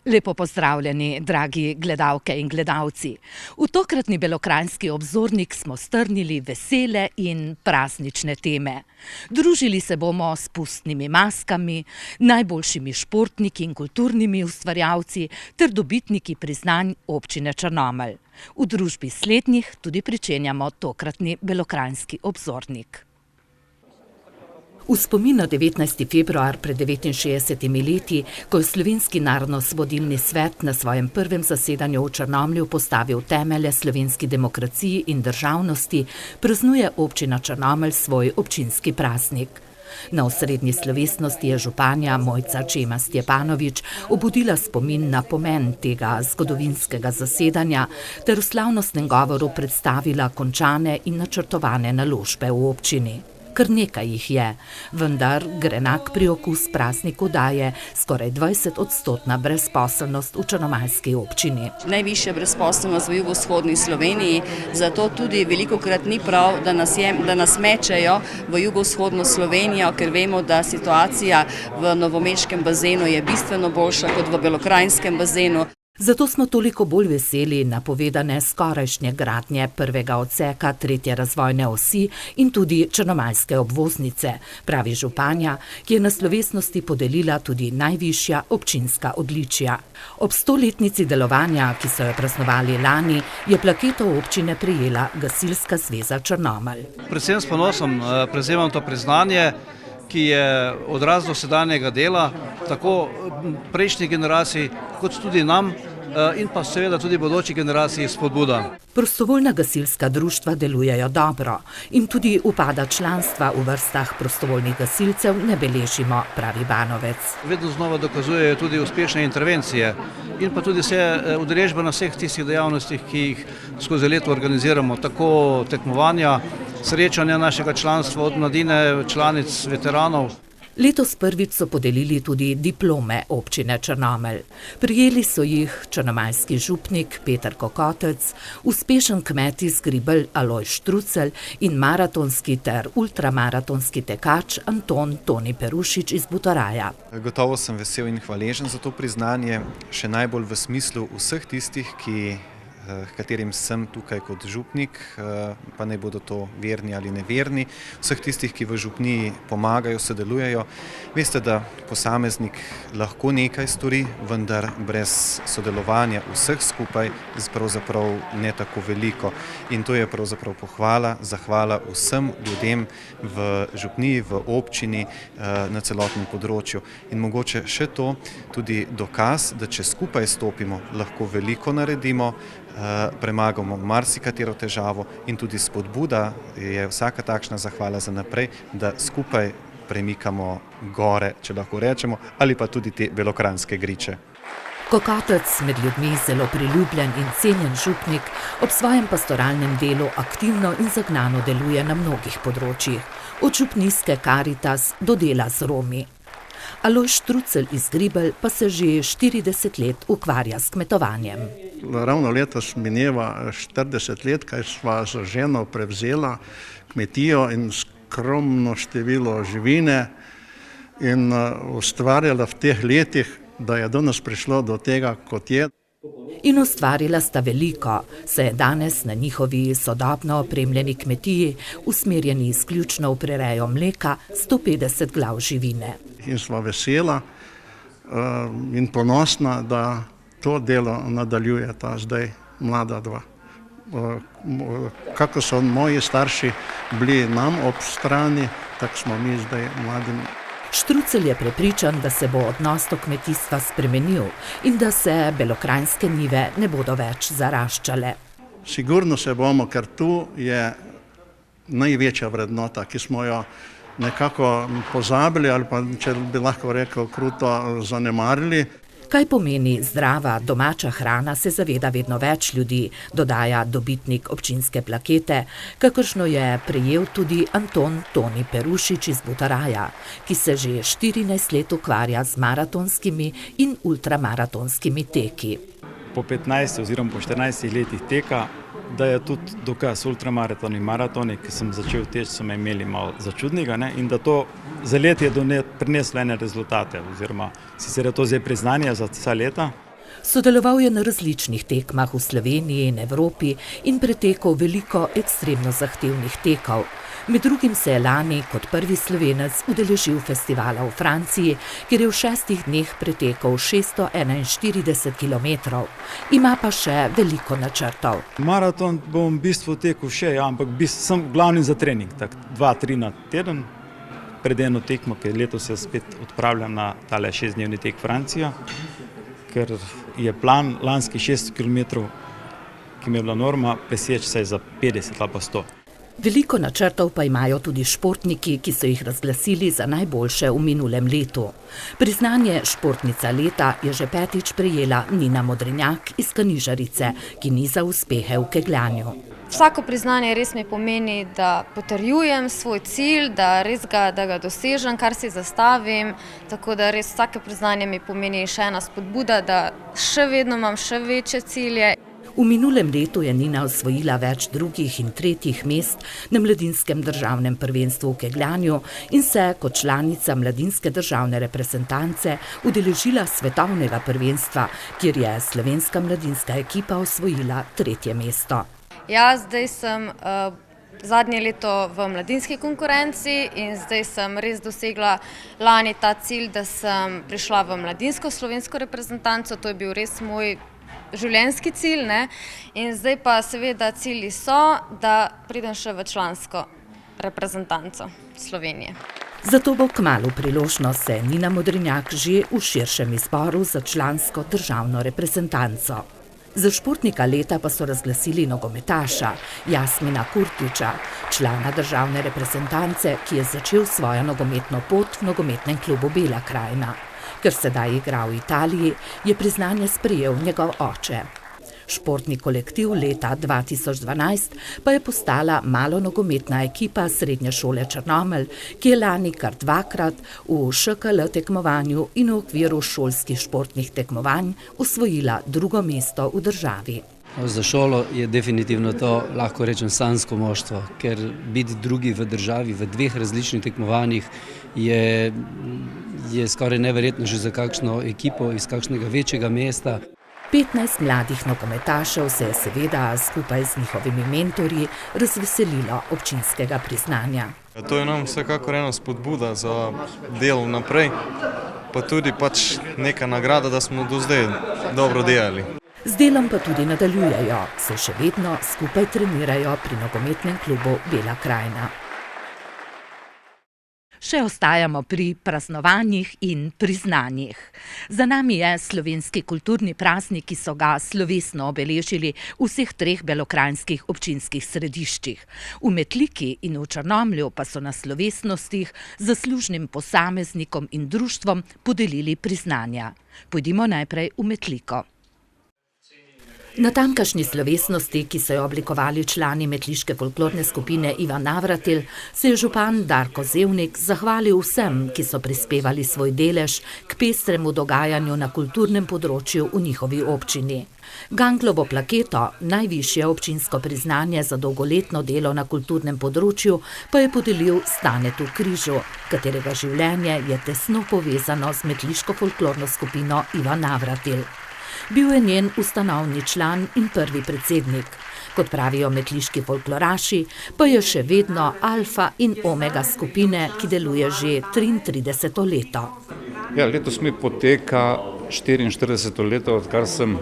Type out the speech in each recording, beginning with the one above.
Lepo pozdravljeni, dragi gledalke in gledalci. V tokratni Belokranjski obzornik smo strnili vesele in praznične teme. Družili se bomo s pustnimi maskami, najboljšimi športniki in kulturnimi ustvarjalci ter dobitniki priznanj občine Črnomelj. V družbi slednjih tudi pričenjamo tokratni Belokranjski obzornik. V spomin na 19. februar pred 69 leti, ko je Slovenski narodnoosvobodilni svet na svojem prvem zasedanju v Črnomlju postavil temelje slovenski demokraciji in državnosti, praznuje občina Črnomelj svoj občinski praznik. Na osrednji slovesnosti je županja Mojca Čema Stjepanovič obudila spomin na pomen tega zgodovinskega zasedanja ter v slavnostnem govoru predstavila končane in načrtovane naložbe v občini. Kar nekaj jih je, vendar grenak priokus prazniku daje skoraj 20% brezposelnost v črnomaljski občini. Najvišja brezposelnost v jugovzhodni Sloveniji, zato tudi velikokrat ni prav, da nas mečejo v jugovzhodno Slovenijo, ker vemo, da situacija v novomeškem bazenu je bistveno boljša kot v belokranjskem bazenu. Zato smo toliko bolj veseli napovedane skorajšnje gradnje prvega odseka 3. razvojne osi in tudi črnomaljske obvoznice, pravi županja, ki je na slovesnosti podelila tudi najvišja občinska odličja. Ob 100-letnici delovanja, ki so jo praznovali lani, je plaketo občine prejela Gasilska zveza Črnomelj. Predvsem s ponosom prevzemam to priznanje, ki je odraz dosedanjega dela, tako prejšnjih generacij, kot tudi nam in pa seveda tudi bodoči generaciji spodbuda. Prostovoljna gasilska društva delujejo dobro in tudi upada članstva v vrstah prostovoljnih gasilcev ne beležimo, pravi Banovec. Vedno znova dokazujejo tudi uspešne intervencije in pa tudi vse udeležbe na vseh tistih dejavnostih, ki jih skozi leto organiziramo, tako tekmovanja, srečanja našega članstva od mladine, članic, veteranov. Letos prvič so podelili tudi diplome občine Črnomelj. Prijeli so jih črnomaljski župnik Peter Kokotec, uspešen kmet iz Gribelj Alojz Štrucelj in maratonski ter ultramaratonski tekač Anton Toni Perušič iz Butoraja. Gotovo sem vesel in hvaležen za to priznanje, še najbolj v smislu vseh tistih, katerim sem tukaj kot župnik, pa naj bodo to verni ali neverni, vseh tistih, ki v župniji pomagajo, sodelujejo. Veste, da posameznik lahko nekaj stori, vendar brez sodelovanja vseh skupaj pravzaprav ne tako veliko. In to je pravzaprav pohvala, zahvala vsem ljudem v župniji, v občini, na celotnem področju. In mogoče še to, tudi dokaz, da če skupaj stopimo, lahko veliko naredimo, premagamo marsikatero težavo in tudi spodbuda je vsaka takšna zahvala za naprej, da skupaj premikamo gore, če lahko rečemo, ali pa tudi te belokranjske griče. Kokotec, med ljudmi zelo priljubljen in cenjen župnik, ob svojem pastoralnem delu aktivno in zagnano deluje na mnogih področjih, od župnijske Karitas do dela z Romi. Alojz Štrucelj iz Gribelj pa se že 40 let ukvarja s kmetovanjem. Ravno letos mineva 40 let, kaj sva z ženo prevzela kmetijo in skromno število živine in ustvarjala v teh letih, da je do nas prišlo do tega, kot je. In ustvarila sta veliko, se je danes na njihovi sodobno opremljeni kmetiji, usmerjeni izključno v prirejo mleka, 150 glav živine. In sva vesela in ponosna, da to delo nadaljujeta zdaj mlada dva. Kako so moji starši bili nam ob strani, tako smo mi zdaj mladim. Štrucelj je prepričan, da se bo odnos do kmetijstva spremenil in da se belokranjske njive ne bodo več zaraščale. Sigurno se bomo, ker tu je največja vrednota, ki smo jo nekako pozabili ali pa, če bi lahko rekel, kruto zanemarili. Kaj pomeni zdrava domača hrana, se zaveda vedno več ljudi, dodaja dobitnik občinske plakete, kakršno je prejel tudi Anton Toni Perušič iz Butoraja, ki se že 14 let ukvarja z maratonskimi in ultramaratonskimi teki. Po 15 oziroma po 14 letih teka, da je tudi dokaz ultramaraton in maratoni, ki sem začel teči, so me imeli malo začudnega, in da to za let je prineslo ene rezultate, oziroma sicer je to zdaj priznanje za vsa leta. Sodeloval je na različnih tekmah v Sloveniji in Evropi in pretekal veliko ekstremno zahtevnih tekov. Med drugim se je lani kot prvi Slovenec udeležil festivala v Franciji, kjer je v 6 dneh pretekal 641 kilometrov. Ima pa še veliko načrtov. Maraton bom v bistvu tekel še, ampak sem glavni za trening, tak 2-3 na teden. Pred eno tekmo, ker letos se spet odpravljam na tale 6-dnevni tek Francija, ker je plan lanskih 600 km, ki mi je bila norma, preseči se za 50 ali pa 100. Veliko načrtov pa imajo tudi športniki, ki so jih razglasili za najboljše v minulem letu. Priznanje športnica leta je že 5. prejela Nina Modrenjak iz Kanižarice, ki niza uspehe v kegljanju. Vsako priznanje res mi pomeni, da potrjujem svoj cilj, da ga dosežem, kar si zastavim, tako da res vsake priznanje mi pomeni še ena spodbuda, da še vedno imam še večje cilje. V minulem letu je Nina osvojila več 2. in 3. mest na mladinskem državnem prvenstvu v kegljanju in se kot članica mladinske državne reprezentance udeležila svetovnega prvenstva, kjer je slovenska mladinska ekipa osvojila 3. mesto. Ja, zdaj sem zadnje leto v mladinski konkurenci in zdaj sem res dosegla lani ta cilj, da sem prišla v mladinsko slovensko reprezentanco, to je bil res moj življenjski cilj, ne? In zdaj pa seveda cilji so, da pridem še v člansko reprezentanco Slovenije. Zato bo kmalu priložnost se Nina Modrenjak že v širšem izboru za člansko državno reprezentanco. Za športnika leta pa so razglasili nogometaša Jasmina Kurtiča, člana državne reprezentance, ki je začel svojo nogometno pot v nogometnem klubu Bela krajina. Ker sedaj igra v Italiji, je priznanje sprejel njegov oče. Športni kolektiv leta 2012 pa je postala malo nogometna ekipa Srednje šole Črnomelj, ki je lani kar 2-krat v ŠKL tekmovanju in v okviru šolskih športnih tekmovanj osvojila 2. mesto v državi. Za šolo je definitivno to, lahko rečem, sanjsko moštvo, ker biti drugi v državi v 2 različnih tekmovanjih je skoraj neverjetno že za kakšno ekipo iz kakšnega večjega mesta. 15 mladih nogometašev se je seveda skupaj z njihovimi mentorji razveselilo občinskega priznanja. To je nam vsekakor ena spodbuda za delo naprej, pa tudi neka nagrada, da smo do zdaj dobro delali. Z delom pa tudi nadaljujejo, se še vedno skupaj trenirajo pri nogometnem klubu Bela krajina. Še ostajamo pri praznovanjih in priznanjih. Za nami je slovenski kulturni praznik, ki so ga slovesno obeležili v vseh 3 belokranjskih občinskih središčih. V Metliki in v Črnomlju pa so na slovesnostih zaslužnim posameznikom in društvom podelili priznanja. Pojdimo najprej v Metliko. Na tamkajšnji slovesnosti, ki so jo oblikovali člani metliške folklorne skupine Ivan Navratil, se je župan Darko Zevnik zahvalil vsem, ki so prispevali svoj delež k pestremu dogajanju na kulturnem področju v njihovi občini. Ganglovo plaketo, najvišje občinsko priznanje za dolgoletno delo na kulturnem področju, pa je podelil Stanetu Križu, katerega življenje je tesno povezano z metliško folklorno skupino Ivan Navratil. Bil je njen ustanovni član in prvi predsednik. Kot pravijo metliški folkloraši, pa je še vedno alfa in omega skupine, ki deluje že 33. leto. Ja, letos mi poteka 44. leto, odkar sem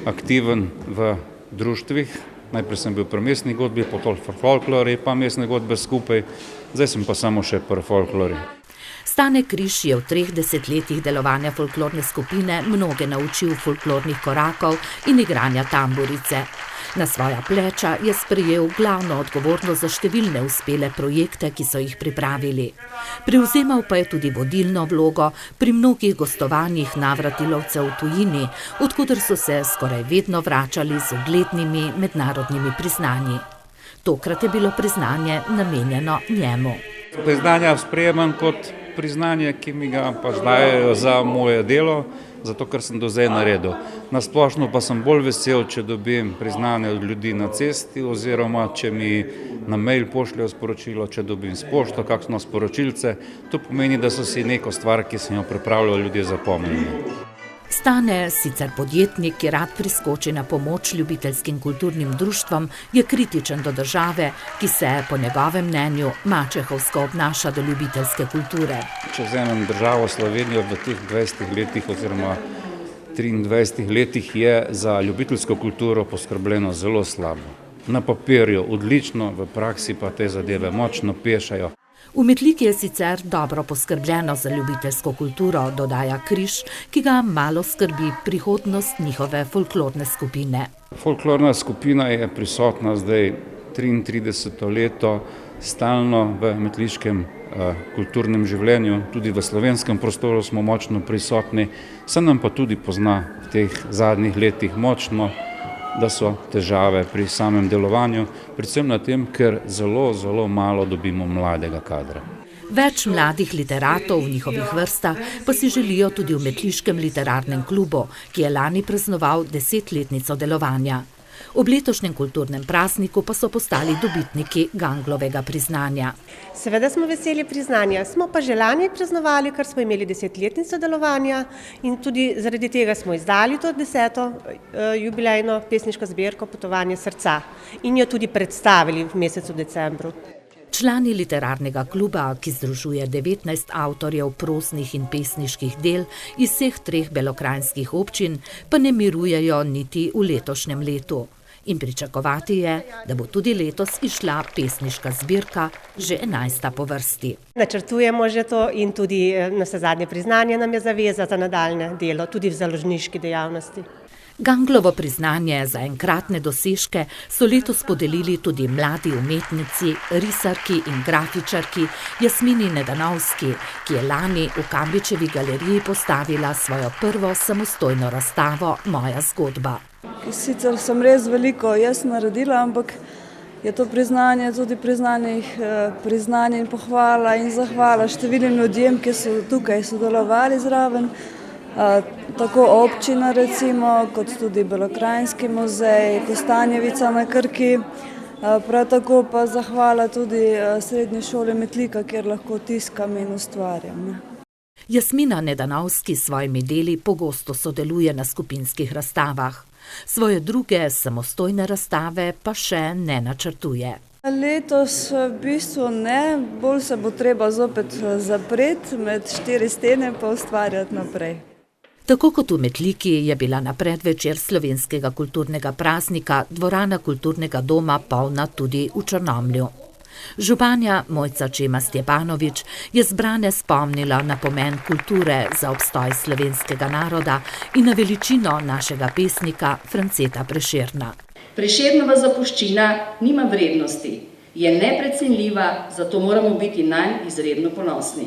aktiven v društvih. Najprej sem bil pri mestni godbi, potem pri folklori, pa mestne godbe skupaj, zdaj sem pa samo še pri folklori. Stane Križ je v 3 desetletjih delovanja folklorne skupine mnoge naučil folklornih korakov in igranja tamburice. Na svoja pleča je sprejel glavno odgovornost za številne uspele projekte, ki so jih pripravili. Prevzemal pa je tudi vodilno vlogo pri mnogih gostovanjih navratilovcev v tujini, odkoder so se skoraj vedno vračali z uglednimi mednarodnimi priznanji. Tokrat je bilo priznanje namenjeno njemu. Priznanja sprejemam kot priznanje, ki mi ga dajejo za moje delo, zato ker sem do zdaj naredil. Na splošno pa sem bolj vesel, če dobim priznanje od ljudi na cesti oziroma če mi na mail pošljajo sporočilo, če dobim s pošto kakšno sporočilce. To pomeni, da so si neko stvar, ki sem jo pripravljal, ljudje zapomnili. Stane, sicer podjetnik, ki rad priskoči na pomoč ljubiteljskim kulturnim društvom, je kritičen do države, ki se, po njegovem mnenju, mačehovsko obnaša do ljubiteljske kulture. Če vzamem državo Slovenijo v teh 20 letih oziroma 23 letih je za ljubiteljsko kulturo poskrbljeno zelo slabo. Na papirju odlično, v praksi pa te zadeve močno pešajo. V Metliki je sicer dobro poskrbljeno za ljubiteljsko kulturo, dodaja Križ, ki ga malo skrbi prihodnost njihove folklorne skupine. Folklorna skupina je prisotna zdaj 33. leto stalno v metliškem kulturnem življenju, tudi v slovenskem prostoru smo močno prisotni, se nam pa tudi pozna v teh zadnjih letih močno, da so težave pri samem delovanju, predvsem na tem, ker zelo malo dobimo mladega kadra. Več mladih literatov v njihovih vrstah pa si želijo tudi v Metliškem literarnem klubu, ki je lani praznoval 10-letnico delovanja. Ob letošnjem kulturnem prazniku pa so postali dobitniki Ganglovega priznanja. Seveda smo veseli priznanja, smo pa že lani praznovali, ker smo imeli 10-letnico delovanja in tudi zaradi tega smo izdali to 10. Jubilejno pesniško zbirko Potovanje srca in jo tudi predstavili v mesecu decembru. Člani literarnega kluba, ki združuje 19 avtorjev prosnih in pesniških del iz vseh 3 belokranjskih občin, pa ne mirujejo niti v letošnjem letu. In pričakovati je, da bo tudi letos išla pesniška zbirka, že 11. po vrsti. Načrtujemo že to in tudi navsezadnje priznanje nam je zaveza za nadaljne delo, tudi v založniški dejavnosti. Ganglovo priznanje za enkratne dosežke so letos podelili tudi mladi umetnici, risarki in grafičarki Jasmini Nedanovski, ki je lani v Kambičevi galeriji postavila svojo prvo samostojno razstavo Moja zgodba. Sicer sem res veliko jaz naredila, ampak je to priznanje tudi priznanje in pohvala in zahvala številnim ljudem, ki so tukaj sodelovali zraven. Tako občina recimo, kot tudi Belokranjski muzej, Kostanjevica na Krki, prav tako pa zahvala tudi srednji šoli Metlika, kjer lahko tiskam in ustvarjam. Jasmina Nedanovski s svojimi deli pogosto sodeluje na skupinskih razstavah. Svoje druge samostojne razstave pa še ne načrtuje. Letos v bistvu ne, bolj se bo treba zopet zapreti med 4 stene pa ustvarjati naprej. Tako kot v Metliki je bila na predvečer slovenskega kulturnega praznika dvorana kulturnega doma polna tudi v Črnomlju. Županja Mojca Čema Stjepanovič je zbrane spomnila na pomen kulture za obstoj slovenskega naroda in na veličino našega pesnika Franceta Prešerna. Prešernova zapuščina nima vrednosti, je neprecenljiva, zato moramo biti nanj izredno ponosni.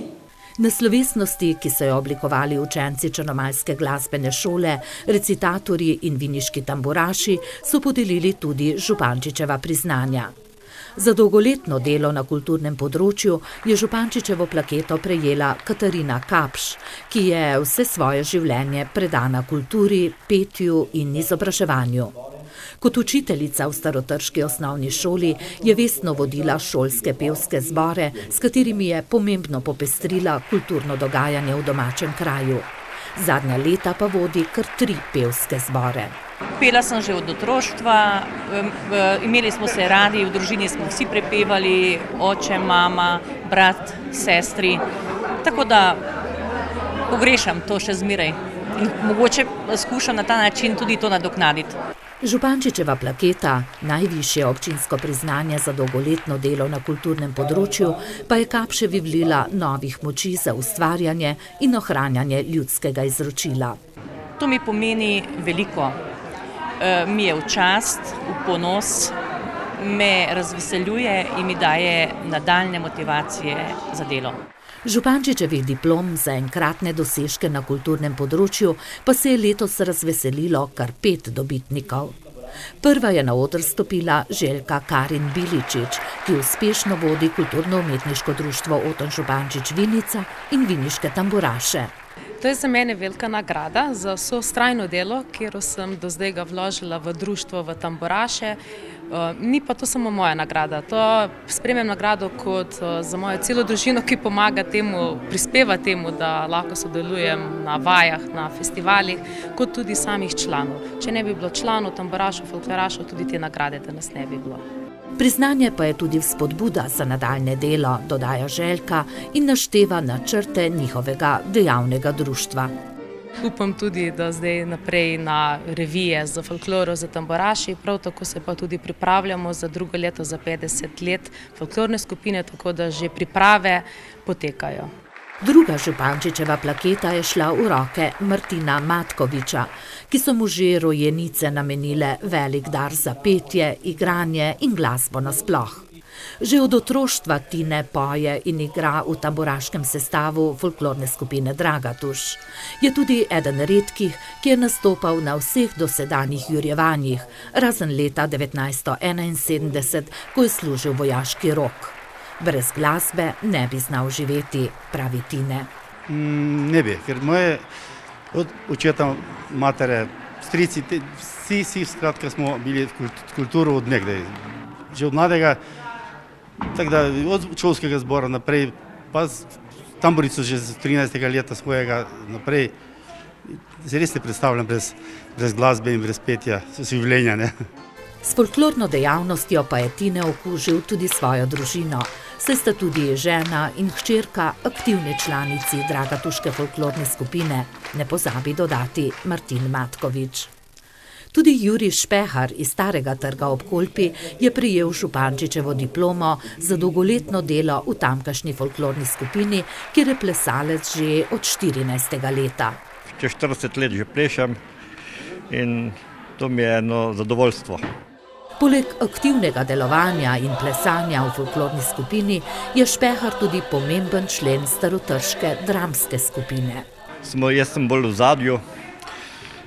Na slovesnosti, ki so jo oblikovali učenci Črnomaljske glasbene šole, recitatorji in viniški tamburaši, so podelili tudi Župančičeva priznanja. Za dolgoletno delo na kulturnem področju je Župančičevo plaketo prejela Katarina Kapš, ki je vse svoje življenje predana kulturi, petju in izobraževanju. Kot učiteljica v starotrški osnovni šoli je vestno vodila šolske pevske zbore, s katerimi je pomembno popestrila kulturno dogajanje v domačem kraju. Zadnja leta pa vodi kar 3 pevske zbore. Pela sem že od otroštva, imeli smo se radi, v družini smo vsi prepevali, oče, mama, brat, sestri, tako da pogrešam to še zmeraj in mogoče skušam na ta način tudi to nadoknaditi. Župančičeva plaketa, najvišje občinsko priznanje za dolgoletno delo na kulturnem področju, pa je Kapševi vlila novih moči za ustvarjanje in ohranjanje ljudskega izročila. To mi pomeni veliko. Mi je v čast, v ponos, me razveseljuje in mi daje nadaljne motivacije za delo. Župančičevih diplom za enkratne dosežke na kulturnem področju pa se je letos razveselilo kar 5 dobitnikov. Prva je na oder stopila Željka Karin Biličič, ki uspešno vodi kulturno-umetniško društvo Oton Župančič Vinica in viniške tamburaše. To je za mene velika nagrada za vso vztrajno delo, kjer sem do zdaj ga vložila v društvo, v tamburaše, Ni pa to samo moja nagrada, to sprejmem nagrado kot za mojo celo družino, ki pomaga temu, prispeva temu, da lahko sodelujem na vajah, na festivalih, kot tudi samih članov. Če ne bi bilo članov, tamburašev, folklораšev, tudi te nagrade danes ne bi bilo. Priznanje pa je tudi vzpodbuda za nadaljne delo, dodaja Željka in našteva načrte njihovega dejavnega društva. Upam tudi, da zdaj naprej na revije za folkloro, za tamburaši, prav tako se pa tudi pripravljamo za drugo leto, za 50 let folklorne skupine, tako da že priprave potekajo. Druga Župančičeva plaketa je šla v roke Martina Matkoviča, ki so mu že rojenice namenile velik dar za petje, igranje in glasbo nasploh. Že od otroštva Tine poje in igra v tamburaškem sestavu folklorne skupine Dragatuš. Je tudi eden redkih, ki je nastopal na vseh dosedanjih jurjevanjih, razen leta 1971, ko je služil vojaški rok. Brez glasbe ne bi znal živeti, pravi Tine. Ne bi, ker moje od očeta, matere, strici, vsi skratka smo bili v kulturo od nekdaj. Že od mladega, tako da od šolskega zbora naprej, pa tamburico že z 13. leta svojega naprej, se res ne predstavljam brez glasbe in brez petja življenja, ne. S folklorno dejavnostjo pa je Tine okužil tudi svojo družino, saj sta tudi žena in hčerka aktivni članici Dragatuške folklorne skupine, ne pozabi dodati Martin Matkovič. Tudi Jurij Špehar iz Starega trga ob Kolpi je prejel Župančičevo diplomo za dolgoletno delo v tamkajšnji folklorni skupini, kjer je plesalec že od 14. leta. Čez 40 let že plešem in to mi je eno zadovoljstvo. Poleg aktivnega delovanja in plesanja v folklorni skupini je Špehar tudi pomemben člen starotrške dramske skupine. Jaz sem bolj v zadju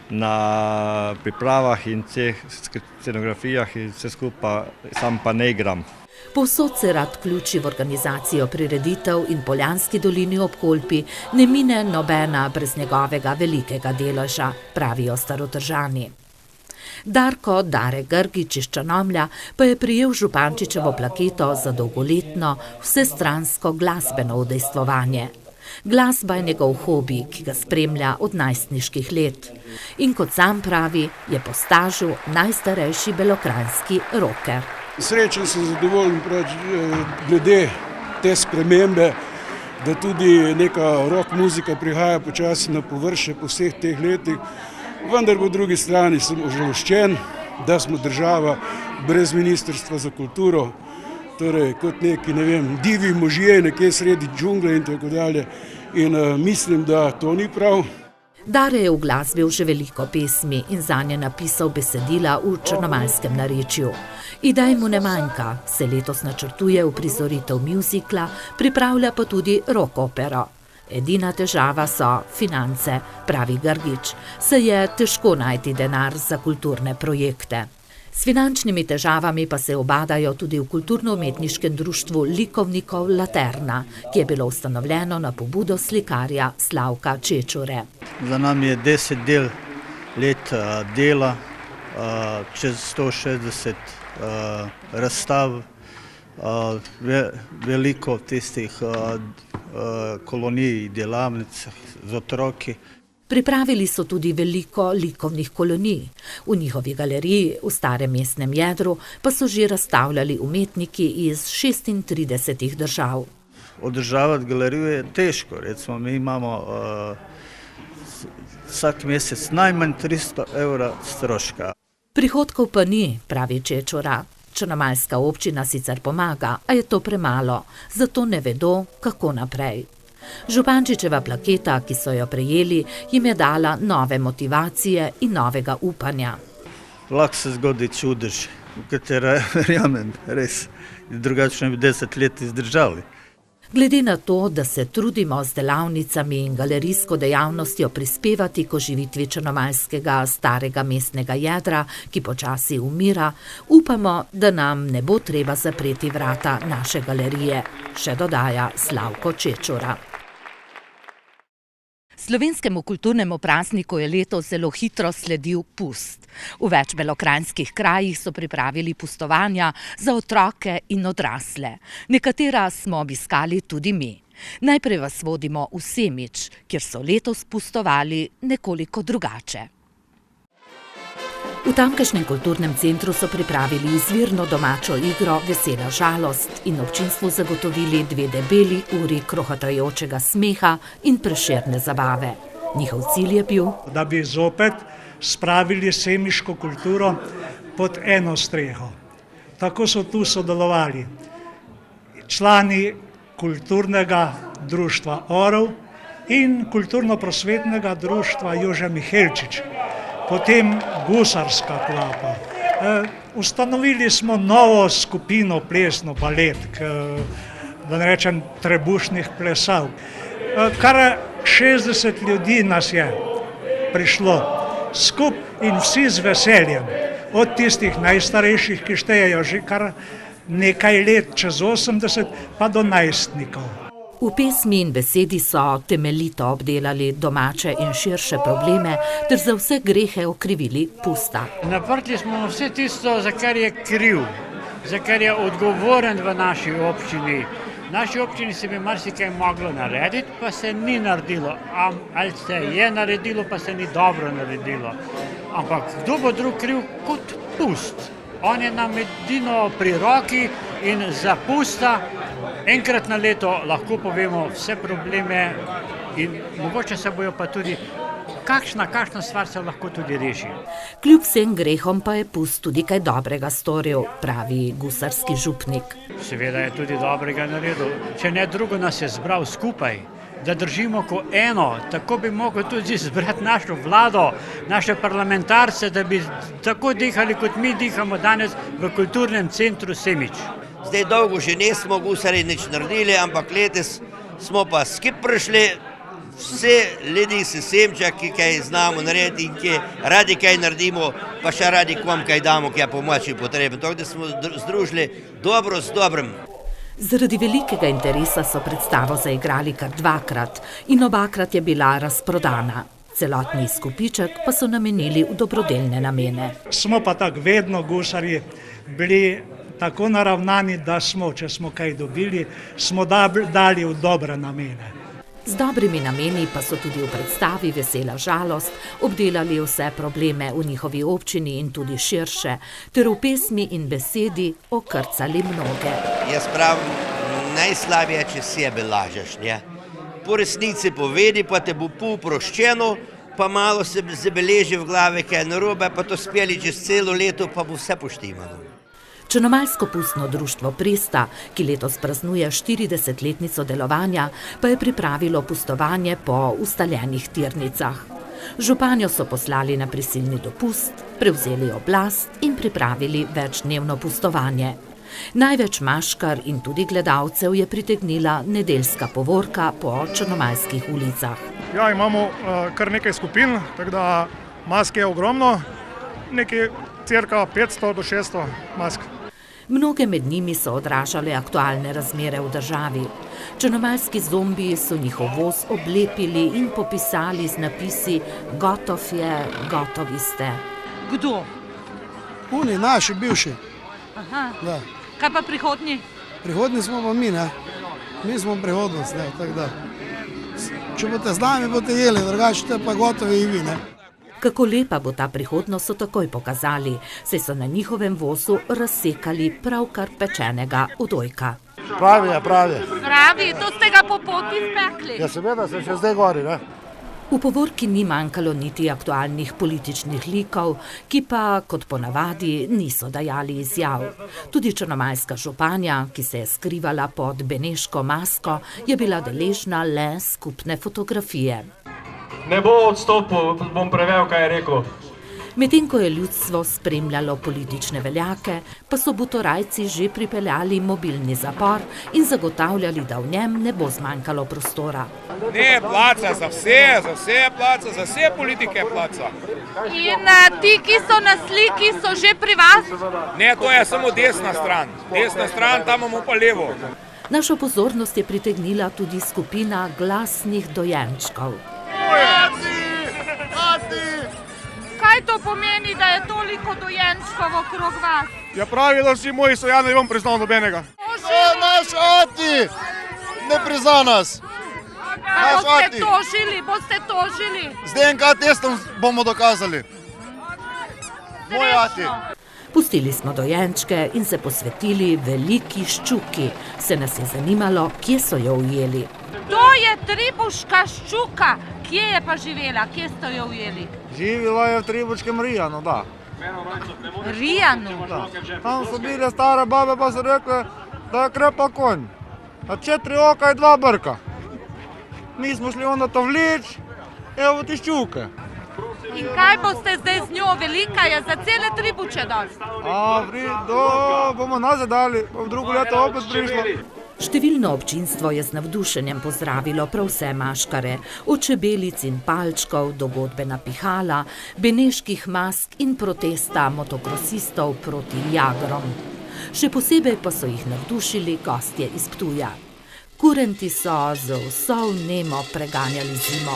na pripravah in scenografijah in vse skupaj, sam pa ne igram. Povsod se rad vključi v organizacijo prireditev in Poljanski dolini ob Kolpi ne mine nobena brez njegovega velikega deleža, pravijo Starotržani. Darko Dare Grgič iz Črnomlja pa je prejel Župančičevo plaketo za dolgoletno vsestransko glasbeno udejstvovanje. Glasba je njegov hobi, ki ga spremlja od najstniških let. In kot sam pravi, je po stažu najstarejši belokranjski rocker. Srečen sem, zadovoljen glede te spremembe, da tudi neka rock muzika prihaja počasi na površje po vseh teh letih. Vendar po drugi strani sem užaloščen, da smo država brez ministrstva za kulturo, torej kot neki, ne vem, divi možje nekje sredi džungle in tako dalje. In mislim, da to ni prav. Dare je uglasbil že veliko pesmi in zanje napisal besedila v črnomaljskem narečju. Idej mu ne manjka, se letos načrtuje uprizoritev mjuzikla, pripravlja pa tudi rock opero. Edina težava so finance, pravi Grgič, saj je težko najti denar za kulturne projekte. S finančnimi težavami pa se obadajo tudi v kulturno-umetniškem društvu likovnikov Laterna, ki je bilo ustanovljeno na pobudo slikarja Slavka Čečure. Za nami je 10 let dela, čez 160 razstav, veliko tistih kolonij, delavnic z otroki. Pripravili so tudi veliko likovnih kolonij. V njihovi galeriji v starem mestnem jedru pa so že razstavljali umetniki iz 36 držav. Održavati galerijo je težko, recimo mi imamo vsak mesec najmanj 300 € stroška. Prihodkov pa ni, pravi Čečura. Črnomaljska občina sicer pomaga, a je to premalo, zato ne vedo, kako naprej. Župančičeva plaketa, ki so jo prejeli, jim je dala nove motivacije in novega upanja. Lahko se zgodi čudež, v katero verjamem, res, drugače bi 10 let izdržali. Glede na to, da se trudimo z delavnicami in galerijsko dejavnostjo prispevati k oživitvi črnomaljskega starega mestnega jedra, ki počasi umira, upamo, da nam ne bo treba zapreti vrata naše galerije, še dodaja Slavko Čečura. Slovenskemu kulturnemu prazniku je letos zelo hitro sledil pust. V več belokranjskih krajih so pripravili pustovanja za otroke in odrasle. Nekatera smo obiskali tudi mi. Najprej vas vodimo v Semič, kjer so letos pustovali nekoliko drugače. V tamkajšnjem kulturnem centru so pripravili izvirno domačo igro Vesela žalost in občinstvu zagotovili 2 debeli uri krohotajočega smeha in prešerne zabave. Njihov cilj je bil, da bi zopet spravili semiško kulturo pod eno streho. Tako so tu sodelovali člani kulturnega društva Orel in kulturno-prosvetnega društva Jože Mihelčič. Potem gusarska klapa. Ustanovili smo novo skupino plesno baletk, da ne rečem trebušnih plesal. Kar 60 ljudi nas je prišlo skup in vsi z veseljem. Od tistih najstarejših, ki štejejo že kar nekaj let, čez 80, pa do najstnikov. V pesmi in besedi so temeljito obdelali domače in širše probleme ter za vse grehe okrivili pusta. Naprli smo vse tisto, za kar je kriv, za kar je odgovoren v naši občini. V naši občini se bi marsikaj moglo narediti, pa se ni naredilo. Ali se je naredilo, pa se ni dobro naredilo. Ampak kdo bo drug kriv kot pust? On je nam edino pri roki in za pusta enkrat na leto lahko povemo vse probleme in mogoče se bojo pa tudi kakšna stvar se lahko tudi reši. Kljub vsem grehom pa je pust tudi kaj dobrega storil, pravi gusarski župnik. Seveda je tudi dobrega naredil. Če ne drugo, nas je zbral skupaj, da držimo kot eno. Tako bi mogel tudi zbrati našo vlado, naše parlamentarce, da bi tako dihali, kot mi dihamo danes v kulturnem centru Semič. Zdaj dolgo že nismo gusari nič naredili, ampak letos smo pa skip prišli, vse ljudi s Semča, ki kaj znamo narediti in ki radi kaj naredimo, pa še radi kom kaj damo, ki je pomoči potrebno. Tako da smo združili dobro s dobrim. Zaradi velikega interesa so predstavo zaigrali kar 2-krat in obakrat je bila razprodana. Celotni izkupiček pa so namenili v dobrodelne namene. Smo pa tako vedno gusarji bili tako naravnani, da smo, če smo kaj dobili, smo dali v dobre namene. Z dobrimi nameni pa so tudi v predstavi Vesela žalost obdelali vse probleme v njihovi občini in tudi širše, ter v pesmi in besedi okrcali mnoge. Jaz pravim, najslabije, če sebe lažeš, ne? Po resnici povedi, pa te bo oproščeno, pa malo se zabeleži v glavi, kaj je narobe, pa to speli čez celo leto, pa bo vse poštimano. Črnomaljsko pustno društvo Presta, ki letos praznuje 40-letnico delovanja, pa je pripravilo pustovanje po ustaljenih tirnicah. Županjo so poslali na prisilni dopust, prevzeli oblast in pripravili večdnevno pustovanje. Največ maškar in tudi gledalcev je pritegnila nedeljska povorka po črnomaljskih ulicah. Ja, imamo kar nekaj skupin, tako da maske je ogromno, nekaj cirka 500 do 600 mask. Mnoge med njimi so odražale aktualne razmere v državi. Črnomaljski zombiji so njihov voz oblepili in popisali z napisi "Gotov je, gotovi ste". Kdo? Oni, naši, bivši. Aha. Da. Kaj pa prihodnji? Prihodnji smo pa mi, ne? Mi smo prihodnost, ne, tako da. Če boste z nami, boste jeli, drugače ste pa gotovi in vi, ne? Kako lepa bo ta prihodnost, so takoj pokazali, saj so na njihovem vozu razsekali pravkar pečenega odojka. Pravi je, pravi. Pravi, to ste ga po poti spekli. Ja, seveda, se še zdaj gori, ne? V povorki ni manjkalo niti aktualnih političnih likov, ki pa, kot ponavadi, niso dajali izjav. Tudi črnomaljska županja, ki se je skrivala pod beneško masko, je bila deležna le skupne fotografije. Ne bo odstopil, bom prevel, kaj je rekel. Medtem ko je ljudstvo spremljalo politične veljake, pa so butorajci že pripeljali mobilni zapor in zagotavljali, da v njem ne bo zmanjkalo prostora. Ne, placa za vse je placa, za vse politike je placa. In ti, ki so na sliki, so že pri vas? Ne, to je samo desna stran. Desna stran, tam imamo pa levo. Našo pozornost je pritegnila tudi skupina glasnih dojenčkov. Kaj to pomeni, da je toliko dojenčkov okrog vas? Ja pravi, da vsi moji so, ja ne bom priznal nobenega. Naš ati ne prizna nas. Boste tožili. Z DNK testom bomo dokazali. Moj ati. Pustili smo dojenčke in se posvetili veliki ščuki. Se nas je zanimalo, kje so jo ujeli. To je tribuška ščuka. Kje je pa živela? Kje ste jo ujeli? Živela je v Tribuškem Rijanu, da. Rijanu? Tam so bile stare babe, pa so rekle, da je krepa konj. A 4 oka in 2 brka. Mi smo šli onda to vleč, evo ti ščuke. In kaj boste zdaj z njo? Velika je za cele Tribuče dost. Bomo nazaj dali, pa v drugo leto opet prišlo. Številno občinstvo je z navdušenjem pozdravilo prav vse maškare, od čebelic in palčkov do godbena pihala, beneških mask in protesta motokrosistov proti jagrom. Še posebej pa so jih navdušili gostje iz Ptuja. Kurenti so z vso vnemo preganjali zimo.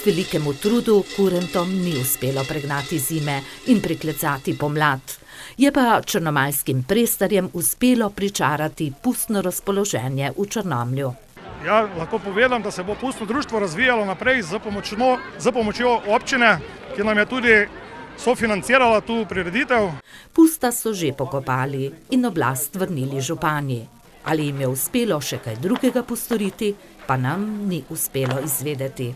Velikemu trudu kurentom ni uspelo pregnati zime in priklecati pomlad. Je pa črnomaljskim prestarjem uspelo pričarati pustno razpoloženje v Črnomlju. Ja, lahko povedam, da se bo pustno društvo razvijalo naprej z pomočjo občine, ki nam je tudi sofinancirala tu prireditev. Pusta so že pokopali in oblast vrnili župani. Ali jim je uspelo še kaj drugega postoriti, pa nam ni uspelo izvedeti.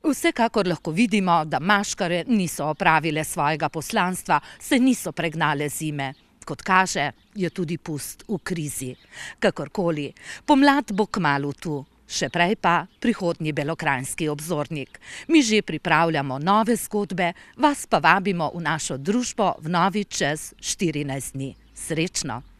Vsekakor lahko vidimo, da maškare niso opravile svojega poslanstva, se niso pregnale zime. Kot kaže, je tudi pust v krizi. Kakorkoli, pomlad bo kmalu tu, še prej pa prihodnji Belokranjski obzornik. Mi že pripravljamo nove zgodbe, vas pa vabimo v našo družbo vnovič čez 14 dni. Srečno!